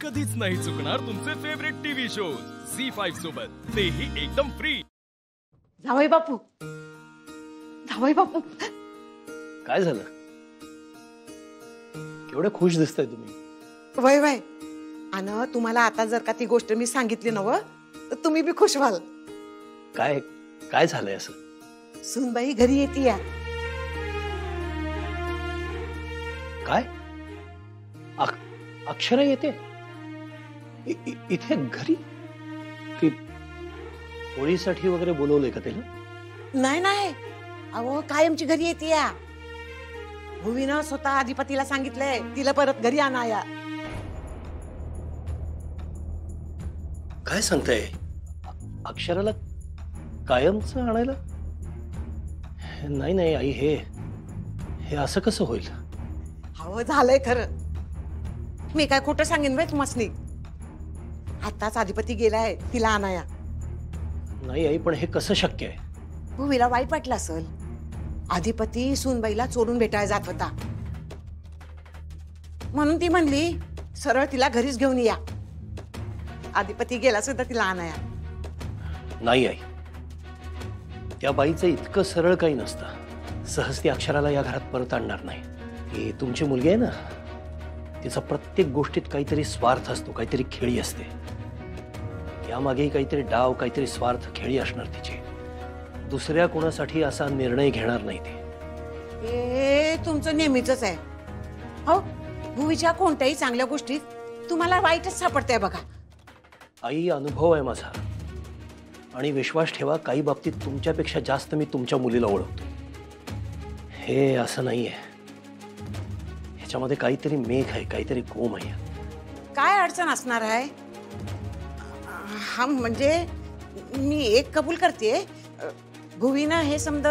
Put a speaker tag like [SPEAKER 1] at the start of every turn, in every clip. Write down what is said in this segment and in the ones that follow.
[SPEAKER 1] कधीच नाही चुकणार तुमचे फेवरेट टीव्ही शोज झी5 सोबत, तेही एकदम फ्री।
[SPEAKER 2] जावई बापू, जावई बापू,
[SPEAKER 3] काय झालं? केवढे खुश दिसताय तुम्ही?
[SPEAKER 2] वय वय आणि तुम्हाला आता जर का ती गोष्ट मी सांगितली नव तर तुम्ही बी खुश व्हाल।
[SPEAKER 3] काय काय झालंय असं?
[SPEAKER 2] सुनबाई घरी येतीया।
[SPEAKER 3] काय? अक्षरा येते इथे घरी? की होळीसाठी वगैरे बोलवलंय का तिला?
[SPEAKER 2] नाही नाही, अहो कायमची घरी येतीया। भुवीनं स्वतः अधिपतीला सांगितलंय तिला परत घरी आणाया।
[SPEAKER 3] काय सांगताय? अक्षराला कायमच आणायला? नाही नाही आई, हे असं कसं होईल?
[SPEAKER 2] अहो झालंय खरं, मी काय खोटं सांगेन बाई तुम्हासनी। आताच अधिपती गेलाय तिला आणाया।
[SPEAKER 3] नाही आई, पण हे कसं शक्य आहे?
[SPEAKER 2] भुवीला वाईट वाटलं असेल, अधिपती सूनबाईला चोरून भेटायला जात होता म्हणून ती म्हणली सरळ तिला घरीच घेऊन या। अधिपती गेला सुद्धा तिला आणाया।
[SPEAKER 3] नाही आई, त्या बाईचं इतकं सरळ काही नसतं। सहज ती अक्षराला या घरात परत आणणार नाही। ही तुमची मुलगी आहे ना, तिचा प्रत्येक गोष्टीत काहीतरी स्वार्थ असतो, काहीतरी खेळी असते। यामागेही काहीतरी डाव, काहीतरी स्वार्थ खेळी असणार तिची। दुसऱ्या कोणासाठी असा निर्णय घेणार नाही ती।
[SPEAKER 2] हे तुमचं नेहमीच आहे हो। भुवीच्या कोणत्याही चांगल्या गोष्टीत तुम्हाला वाईटच सापडतंय बघा।
[SPEAKER 3] आई, अनुभव आहे माझा आणि विश्वास ठेवा, काही बाबतीत तुमच्यापेक्षा जास्त मी तुमच्या मुलीला ओळखतो। हे असं नाहीये, ह्याच्यामध्ये काहीतरी मेघ आहे, काहीतरी गोम आहे।
[SPEAKER 2] काय अडचण असणार आहे? हा म्हणजे मी एक कबूल करते, भुवीनं हे समज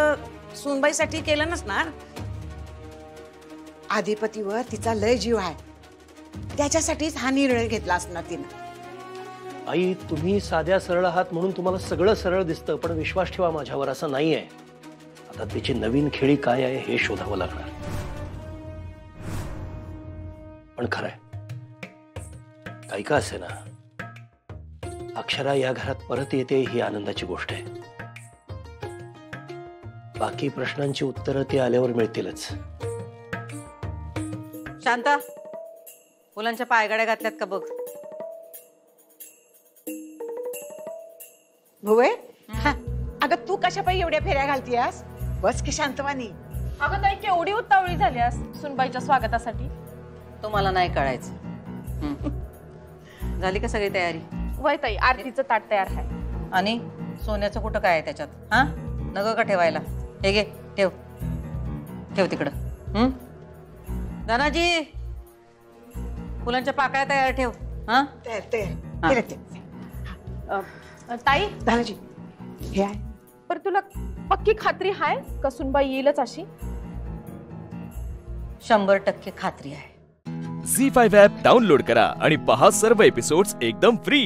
[SPEAKER 2] सूनबाईसाठी केलं नसणार। अधिपतीवर तिचा लय जीव आहे, त्याच्यासाठीच हा निर्णय घेतला असणार तिनं।
[SPEAKER 3] आई, तुम्ही साध्या सरळ आहात म्हणून तुम्हाला सगळं सरळ दिसतं, पण विश्वास ठेवा माझ्यावर, असं नाहीये। आता तिची नवीन खेळी काय आहे हे शोधावं लागणार। पण खरंय, काही का असे ना, अक्षरा या घरात परत येते ही आनंदाची गोष्ट आहे। बाकी प्रश्नांची उत्तरं ती आल्यावर मिळतीलच।
[SPEAKER 4] शांता, मुलांच्या पायगाड्या घातल्यात का बघ।
[SPEAKER 2] भुवे, अगं तू कशा पायी एवढ्या फेऱ्या घालतीयास? बस की शांतवानी।
[SPEAKER 5] अगं ताई, केवढी उतावळी झालीस सुनबाईच्या स्वागतासाठी?
[SPEAKER 4] तुम्हाला नाही कळायचं। झाली का सगळी तयारी?
[SPEAKER 5] वय ताई, आरतीचं ताट तयार आहे।
[SPEAKER 4] आणि सोन्याचं कुठं काय आहे त्याच्यात? हा, नग का ठेवायला? हे घे, ठेव ठेव तिकडं। धनाजी, फुलांच्या पाकळ्या तयार ठेव। हा,
[SPEAKER 5] ताई,
[SPEAKER 2] धनाजी हे आहे।
[SPEAKER 5] पर तुला पक्की खात्री आहे का सुनबाई येईलच अशी?
[SPEAKER 4] 100% खात्री आहे।
[SPEAKER 1] झी5 ॲप डाउनलोड करा आणि पहा सर्व एपिसोड्स एकदम फ्री।